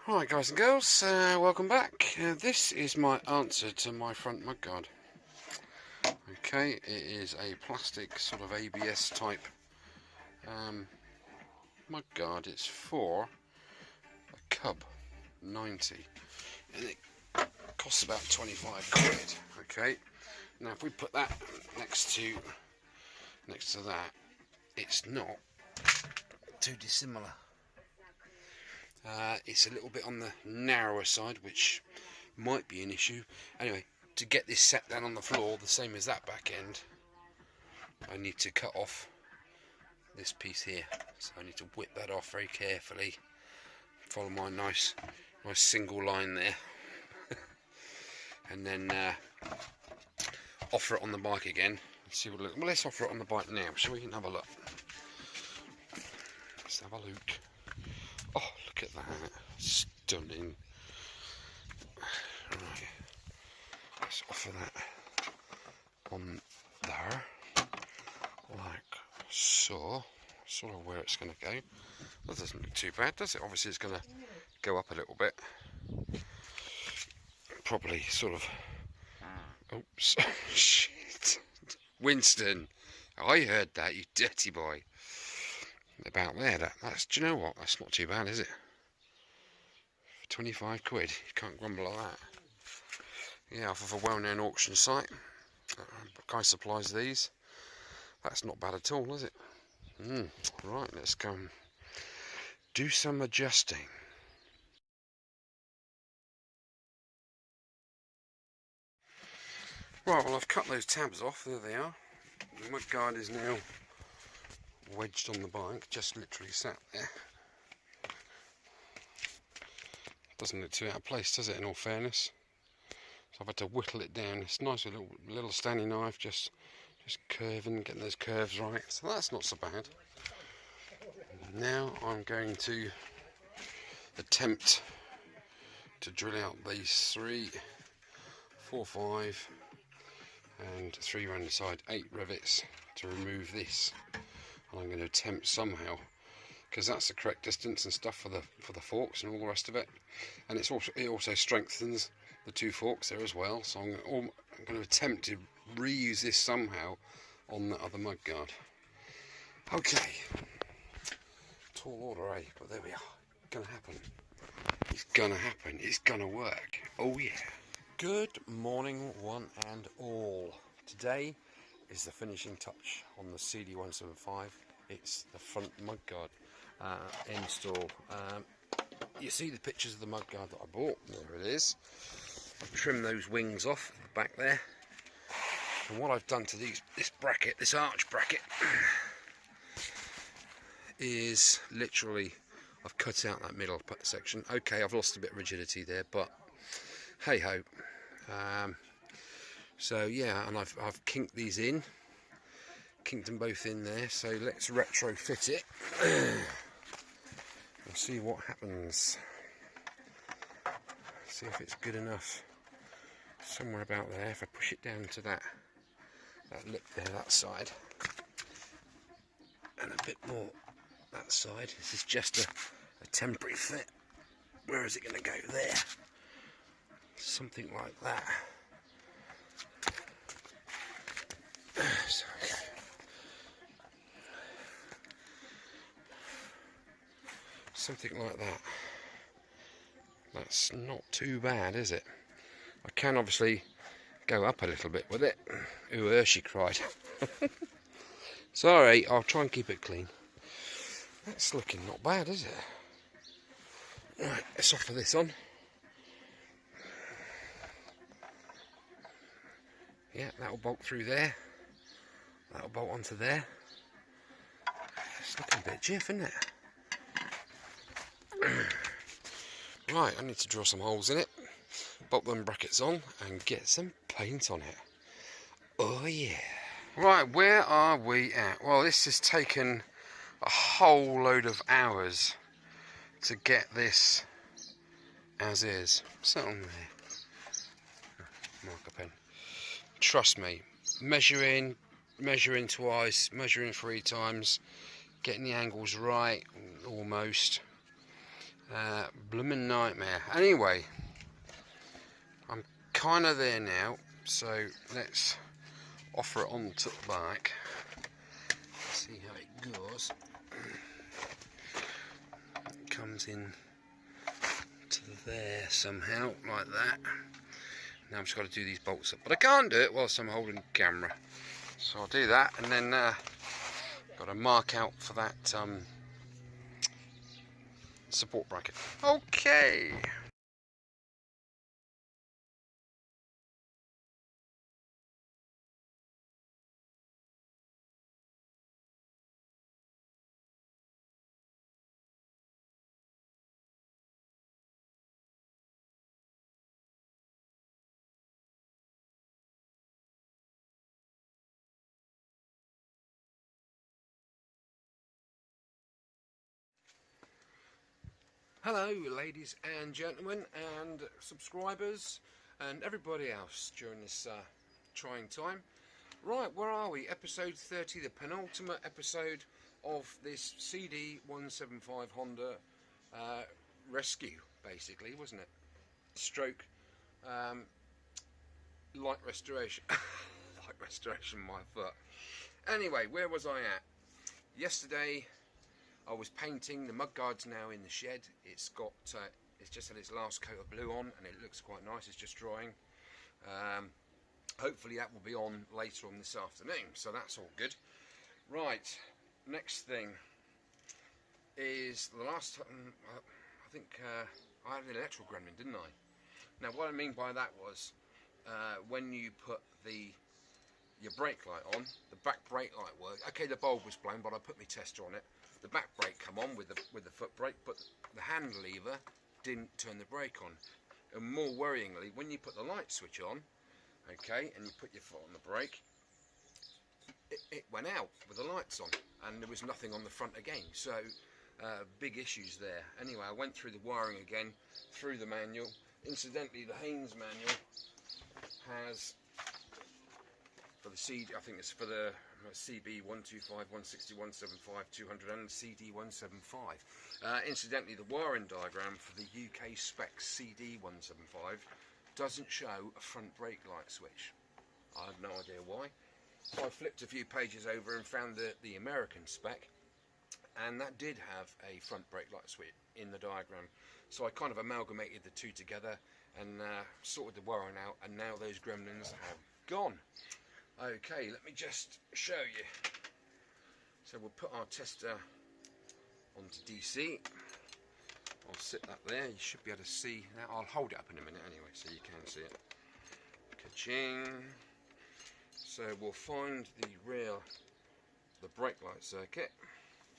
Alright guys and girls, welcome back. This is my answer to my front mudguard. Okay, it is a plastic sort of ABS type mudguard. It's for a Cub 90 and it costs about 25 quid. Okay, now if we put that next to that, it's not too dissimilar. It's a little bit on the narrower side, which might be an issue. Anyway, to get this set down on the floor, the same as that back end, I need to cut off this piece here. So I need to whip that off very carefully. Follow my nice single line there. And then offer it on the bike again. Let's see what it looks. Well, let's offer it on the bike now, so we can have a look. Let's have a look. Oh, look at that. Stunning. Right. Let's offer that on there. Like so. Sort of where it's going to go. That doesn't look too bad, does it? Obviously it's going to go up a little bit. Probably sort of... Oops. Shit. Winston. I heard that, you dirty boy. About there, that's, do you know what, that's not too bad, is it? For 25 quid, you can't grumble at that. Yeah, off of a well-known auction site. Guy supplies these. That's not bad at all, is it? Right, let's go and do some adjusting. Right, well I've cut those tabs off, there they are. The mudguard is now wedged on the bike, just literally sat there. Doesn't look too out of place, does it, in all fairness? So I've had to whittle it down. It's nice with a little Stanley knife, just curving, getting those curves right. So that's not so bad. Now I'm going to attempt to drill out these 3, 4, 5 and 3 around the side, 8 rivets to remove this. And I'm going to attempt somehow, because that's the correct distance and stuff for the forks and all the rest of it, and it also strengthens the 2 forks there as well. So I'm going to attempt to reuse this somehow on the other mudguard. Okay, tall order, eh? But there we are. Gonna happen. It's gonna happen. It's gonna work. Oh yeah. Good morning, one and all. Today is the finishing touch on the CD175. It's the front mudguard install. You see the pictures of the mudguard that I bought. There it is. I've trimmed those wings off back there. And what I've done to this bracket, this arch bracket, is literally I've cut out that middle section. Okay, I've lost a bit of rigidity there, but hey ho. So yeah, and I've kinked these in, kinked them both in there. So let's retrofit it. We'll see what happens. See if it's good enough. Somewhere about there. If I push it down to that lip there, that side, and a bit more that side. This is just a temporary fit. Where is it going to go? There. Something like that. Sorry. Something like that. That's not too bad, is it? I can obviously go up a little bit with it. Ooh, she cried. Sorry, I'll try and keep it clean. That's looking not bad, is it? Right, let's offer this on. Yeah, that'll bolt through there. That'll bolt onto there. It's looking a bit jiff, isn't it? Right, I need to drill some holes in it, bolt them brackets on, and get some paint on it. Oh yeah. Right, where are we at? Well, this has taken a whole load of hours to get this as is. Sit on there. Marker pen. Trust me, measuring twice, measuring 3 times, getting the angles right, almost. Blooming nightmare. Anyway, I'm kind of there now, so let's offer it on to the back. See how it goes. It comes in to there somehow, like that. Now I've just got to do these bolts up, but I can't do it whilst I'm holding the camera. So I'll do that, and then got to mark out for that support bracket. Okay. Hello ladies and gentlemen and subscribers and everybody else during this trying time. Right, where are we? Episode 30, the penultimate episode of this CD175 Honda rescue, basically, wasn't it? Stroke light restoration. Light restoration, my foot. Anyway, where was I at? Yesterday I was painting. The Mudguard's now in the shed. It's got, it's just had its last coat of blue on, and it looks quite nice. It's just drying. Hopefully that will be on later on this afternoon, so that's all good. Right, next thing is the last time, I think I had an electrical gremlin, didn't I? Now what I mean by that was, when you put your brake light on, the back brake light worked. Okay, the bulb was blown, but I put my tester on it. The back brake come on with the foot brake, but the hand lever didn't turn the brake on. And more worryingly, when you put the light switch on, okay, and you put your foot on the brake, it went out with the lights on, and there was nothing on the front again. So big issues there. Anyway, I went through the wiring again, through the manual. Incidentally, the Haynes manual has, for the CD, I think it's for the CB125, 160, 175, 200 and CD175. Incidentally, the wiring diagram for the UK spec CD175 doesn't show a front brake light switch. I have no idea why. So I flipped a few pages over and found the American spec, and that did have a front brake light switch in the diagram. So I kind of amalgamated the two together and sorted the wiring out, and now those gremlins have gone. Okay, let me just show you. So we'll put our tester onto DC. I'll sit that there. You should be able to see that. I'll hold it up in a minute anyway, so you can see it. Ka-ching. So we'll find the brake light circuit.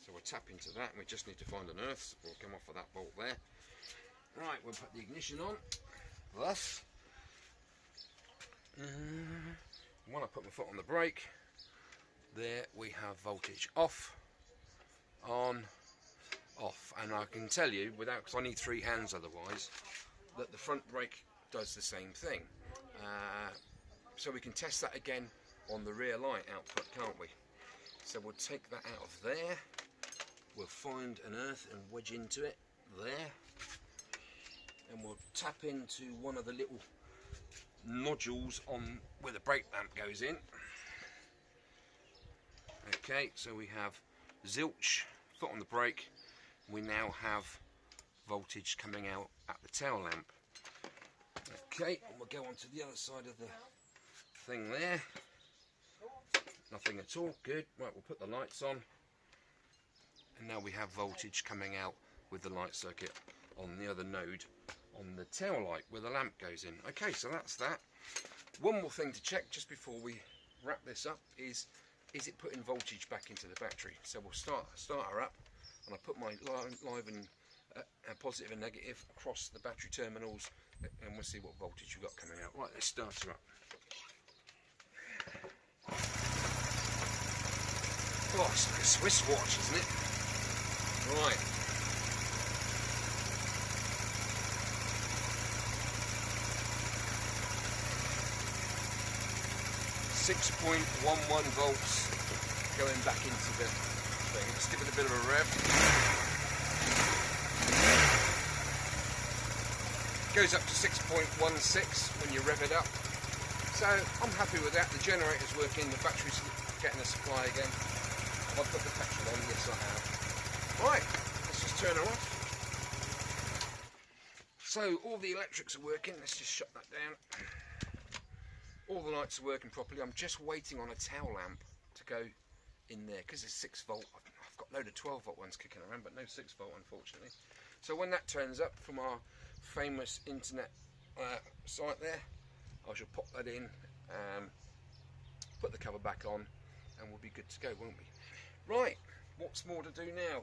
So we'll tap into that, and we just need to find an earth. So we'll come off of that bolt there. Right, we'll put the ignition on. Thus. When I put my foot on the brake, there we have voltage off, on, off, and I can tell you, without, because I need three hands otherwise, that the front brake does the same thing. So we can test that again on the rear light output, can't we? So we'll take that out of there, we'll find an earth and wedge into it there, and we'll tap into one of the little nodules on where the brake lamp goes in. Okay, so we have zilch, foot on the brake. We now have voltage coming out at the tail lamp. Okay, and we'll go on to the other side of the thing there. Nothing at all, good. Right, we'll put the lights on, and now we have voltage coming out with the light circuit on the other node on the tail light where the lamp goes in. Okay, so that's that. One more thing to check just before we wrap this up is it putting voltage back into the battery? So we'll start her up, and I put my live and positive and negative across the battery terminals, and we'll see what voltage we've got coming out. Right, let's start her up. Oh, it's like a Swiss watch, isn't it? Right. 6.11 volts going back into the thing. Let's give it a bit of a rev. goes up to 6.16 when you rev it up. So I'm happy with that. The generator's working, the battery's getting a supply again. Have I put the petrol on? Yes, I have. Right, let's just turn her off. So all the electrics are working. Let's just shut that down. All the lights are working properly. I'm just waiting on a tail lamp to go in there because it's 6 volt. I've got a load of 12 volt ones kicking around, but no 6 volt unfortunately. So when that turns up from our famous internet site there, I shall pop that in, put the cover back on, and we'll be good to go, won't we? Right, what's more to do now?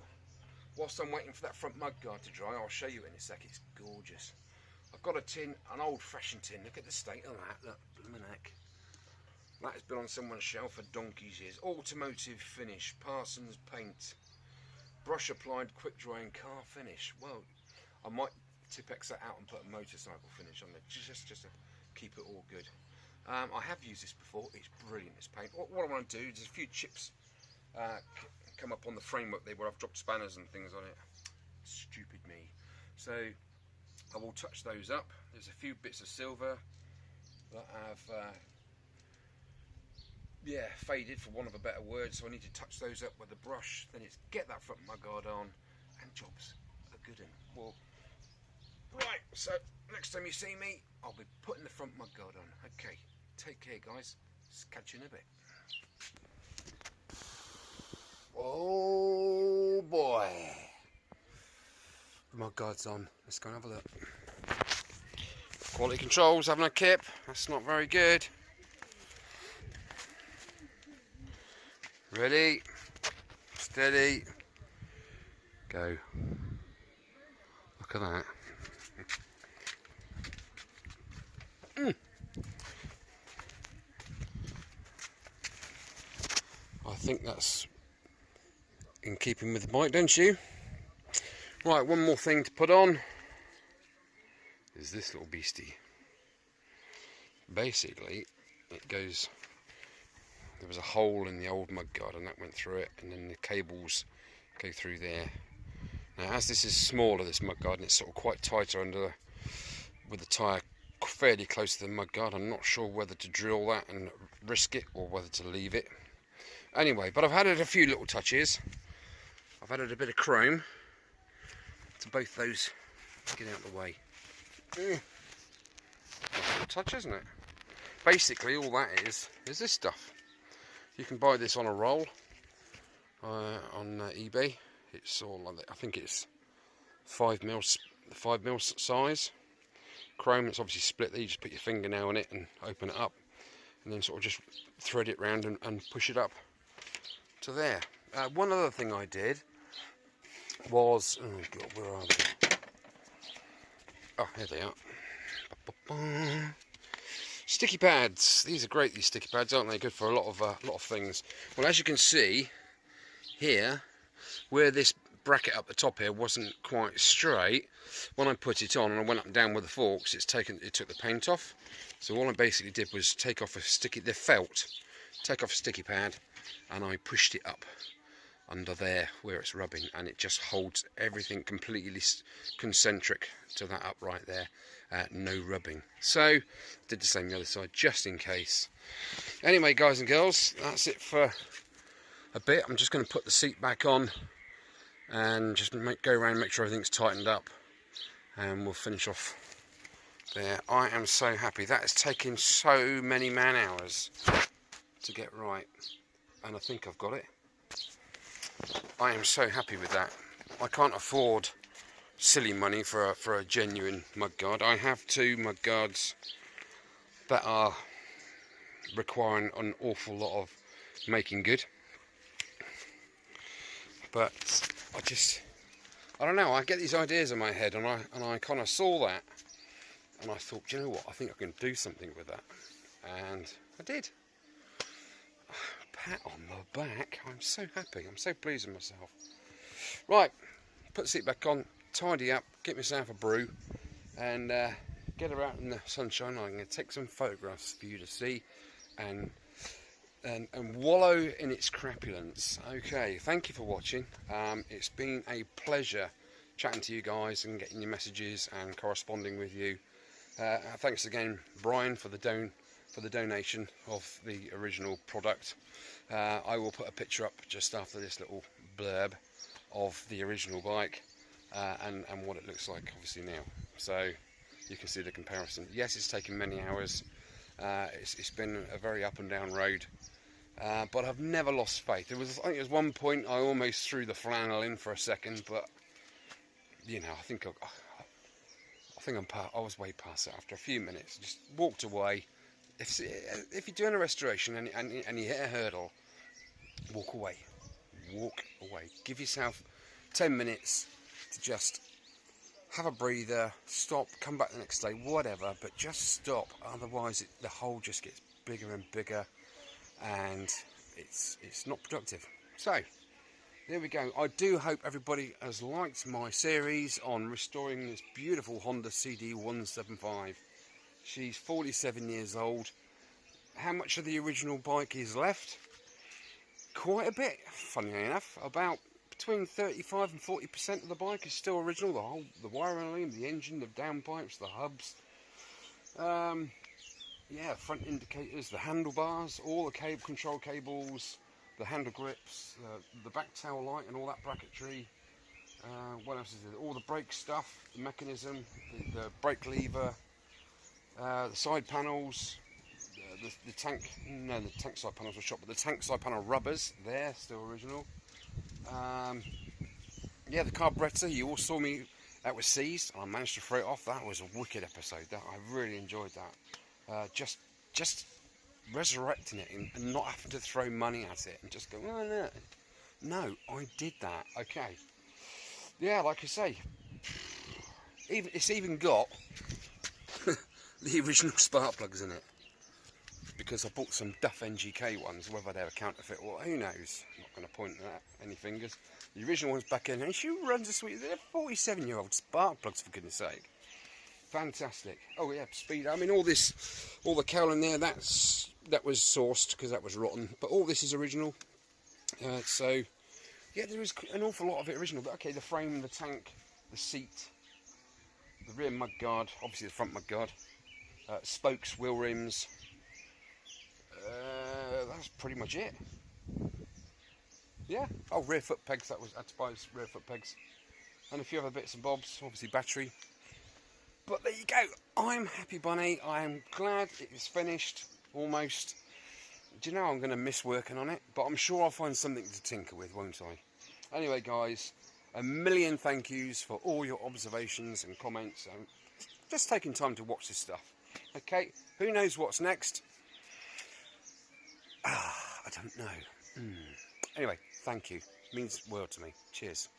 Whilst I'm waiting for that front mudguard to dry, I'll show you in a sec. It's gorgeous. I've got a tin, an old-fashioned tin. Look at the state of that. Look, blooming heck. That has been on someone's shelf for donkey's years. Automotive finish, Parsons paint, brush applied, quick drying car finish. Well, I might Tipex that out and put a motorcycle finish on there, just to keep it all good. I have used this before. It's brilliant, this paint. What I want to do is, there's a few chips come up on the framework there where I've dropped spanners and things on it. Stupid me. So I will touch those up. There's a few bits of silver that have faded, for want of a better word, so I need to touch those up with a brush. Then it's get that front mudguard on, and jobs are good in. Well, right, so next time you see me, I'll be putting the front mudguard on. Okay, take care guys, catch you in a bit. Oh boy, the mudguard's on. Let's go and have a look. Quality control's having a kip. That's not very good. Ready, steady, go. Look at that. I think that's in keeping with the bike, don't you? Right, one more thing to put on is this little beastie. Basically, it goes, there was a hole in the old mudguard and that went through it, and then the cables go through there. Now, as this is smaller, this mudguard, and it's sort of quite tighter under, with the tyre fairly close to the mudguard, I'm not sure whether to drill that and risk it or whether to leave it. Anyway, but I've added a few little touches. I've added a bit of chrome to both those. Get out of the way. Nice little touch, isn't it? Basically, all that is this stuff. You can buy this on a roll on eBay. It's all like that. I think it's 5mm size. Chrome. It's obviously split there. You just put your fingernail in it and open it up, and then sort of just thread it round and push it up to there. One other thing I did was, oh god, where are they? Oh, here they are. Sticky pads. These are great. These sticky pads, aren't they? Good for a lot of things. Well, as you can see here, where this bracket up the top here wasn't quite straight, when I put it on and I went up and down with the forks, it took the paint off. So all I basically did was take off a sticky pad, and I pushed it up under there where it's rubbing, and it just holds everything completely concentric to that upright there. No rubbing. So did the same the other side just in case. Anyway, guys and girls, that's it for a bit. I'm just going to put the seat back on and just go around and make sure everything's tightened up, and we'll finish off there. I am so happy. That has taken so many man hours to get right, and I think I've got it. I am so happy with that. I can't afford silly money for a genuine mudguard. I have two mudguards that are requiring an awful lot of making good, but I don't know, I get these ideas in my head, and I kind of saw that, and I thought, do you know what, I think I can do something with that, and I did. Pat on the back. I'm so happy. I'm so pleased with myself. Right, put the seat back on, tidy up, get myself a brew, and get her out in the sunshine. I'm going to take some photographs for you to see, and wallow in its crapulence. Okay, thank you for watching. It's been a pleasure chatting to you guys and getting your messages and corresponding with you. Thanks again, Brian, for the donation of the original product. I will put a picture up just after this little blurb of the original bike and what it looks like obviously now, so you can see the comparison. Yes, it's taken many hours. It's been a very up and down road, but I've never lost faith. I think there was one point I almost threw the flannel in for a second, but you know, I was way past it after a few minutes. Just walked away. If you're doing a restoration and you hit a hurdle, walk away. Give yourself 10 minutes to just have a breather, stop, come back the next day, whatever, but just stop. Otherwise the hole just gets bigger and bigger and it's not productive. So there we go. I do hope everybody has liked my series on restoring this beautiful Honda CD175. She's 47 years old. How much of the original bike is left? Quite a bit, funnily enough. About between 35 and 40% of the bike is still original. The wiring, the engine, the downpipes, the hubs. Yeah, front indicators, the handlebars, all the control cables, the handle grips, the back tail light and all that bracketry. What else is there? All the brake stuff, the mechanism, the brake lever, the side panels, the tank side panels were shot, but the tank side panel rubbers, they're still original. Yeah, the carburettor, you all saw me, that was seized, I managed to throw it off. That was a wicked episode. I really enjoyed that. Just resurrecting it and not having to throw money at it and just go, oh no, I did that. Okay, yeah, like I say, it's even got the original spark plugs in it, because I bought some Duff NGK ones. Whether they're a counterfeit or who knows, I'm not going to point at any fingers. The original one's back in, and she runs a sweet. They're 47-year-old spark plugs, for goodness sake. Fantastic. Oh yeah, speed. I mean, all the cowl in there, that was sourced because that was rotten, but all this is original. So yeah, there is an awful lot of it original. But okay, the frame, the tank, the seat, the rear mudguard, obviously the front mudguard, spokes, wheel rims. That's pretty much it. Yeah. Oh, rear foot pegs. I had to buy rear foot pegs, and a few other bits and bobs. Obviously battery. But there you go. I'm happy, Bunny. I am glad it is finished, almost. Do you know, I'm going to miss working on it, but I'm sure I'll find something to tinker with, won't I? Anyway, guys, a million thank yous for all your observations and comments and just taking time to watch this stuff. Okay, who knows what's next? I don't know. Anyway, thank you. It means the world to me. Cheers.